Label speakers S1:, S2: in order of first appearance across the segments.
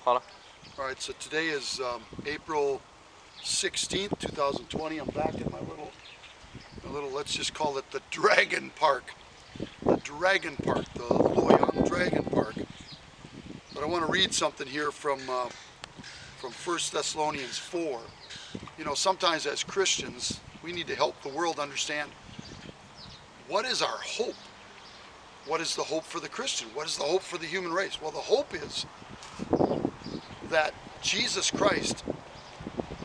S1: Paula.
S2: All right, so today is April 16th, 2020. I'm back in my little, let's just call it the Dragon Park. The Dragon Park, the Loyang Dragon Park. But I want to read something here from 1 Thessalonians 4. You know, sometimes as Christians, we need to help the world understand what is our hope. What is the hope for the Christian? What is the hope for the human race? Well, the hope is that Jesus Christ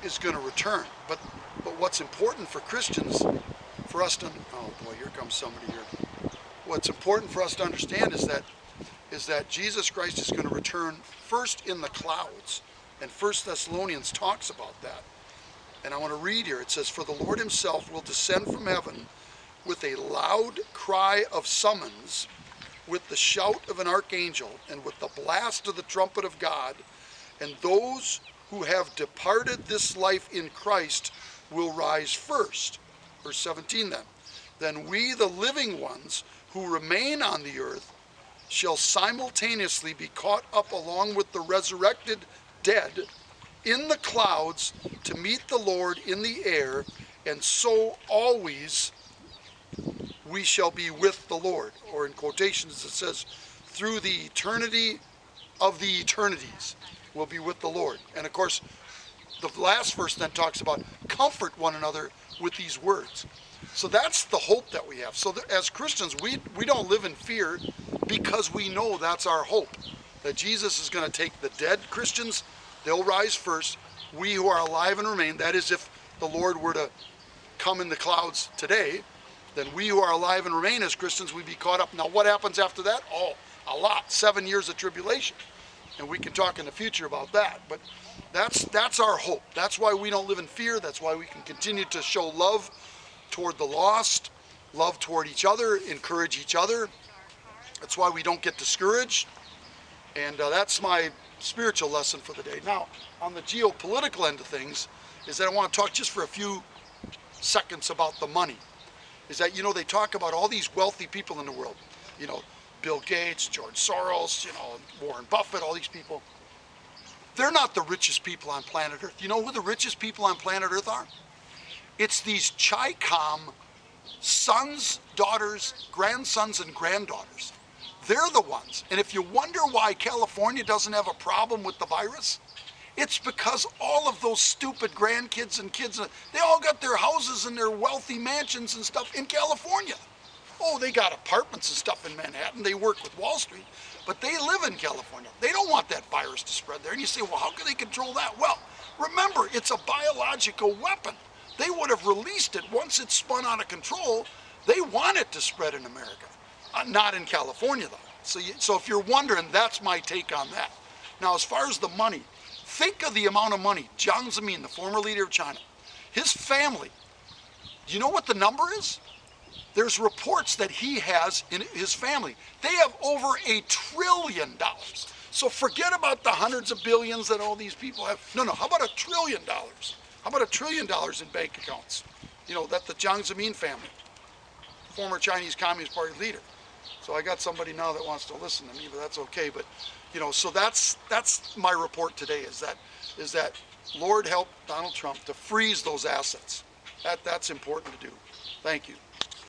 S2: is going to return. But what's important for Christians, for us to, oh boy, here comes somebody here. What's important for us to understand is that Jesus Christ is going to return first in the clouds. And 1 Thessalonians talks about that. And I want to read here. It says, "For the Lord himself will descend from heaven with a loud cry of summons, with the shout of an archangel, and with the blast of the trumpet of God. And those who have departed this life in Christ will rise first." Verse 17 then. "Then we, the living ones who remain on the earth, shall simultaneously be caught up along with the resurrected dead in the clouds to meet the Lord in the air, and so always we shall be with the Lord." Or in quotations it says, "through the eternity of the eternities will be with the Lord." And of course, the last verse then talks about comfort one another with these words. So that's the hope that we have. So as Christians, we don't live in fear because we know that's our hope. That Jesus is going to take the dead Christians, they'll rise first. We who are alive and remain, that is if the Lord were to come in the clouds today, then we who are alive and remain as Christians, we'd be caught up. Now what happens after that? Oh, a lot. 7 years of tribulation. And we can talk in the future about that. But that's our hope. That's why we don't live in fear. That's why we can continue to show love toward the lost, love toward each other, encourage each other. That's why we don't get discouraged. And that's my spiritual lesson for the day. Now, on the geopolitical end of things, is that I want to talk just for a few seconds about the money. Is that, you know, they talk about all these wealthy people in the world. You know, Bill Gates, George Soros, you know, Warren Buffett, all these people. They're not the richest people on planet Earth. You know who the richest people on planet Earth are? It's these Chicoms sons, daughters, grandsons, and granddaughters. They're the ones. And if you wonder why California doesn't have a problem with the virus, it's because all of those stupid grandkids and kids, they all got their houses and their wealthy mansions and stuff in California. Oh, they got apartments and stuff in Manhattan. They work with Wall Street, but they live in California. They don't want that virus to spread there. And you say, well, how can they control that? Well, remember, it's a biological weapon. They would have released it once it's spun out of control. They want it to spread in America, not in California, though. So if you're wondering, that's my take on that. Now, as far as the money, think of the amount of money. Jiang Zemin, the former leader of China, his family, do you know what the number is? There's reports that he has in his family. They have over $1 trillion. So forget about the hundreds of billions that all these people have. No, how about $1 trillion? How about $1 trillion in bank accounts? You know, that the Jiang Zemin family, former Chinese Communist Party leader. So I got somebody now that wants to listen to me, but that's okay. But you know, so that's my report today. Is that Lord help Donald Trump to freeze those assets. That's important to do. Thank you.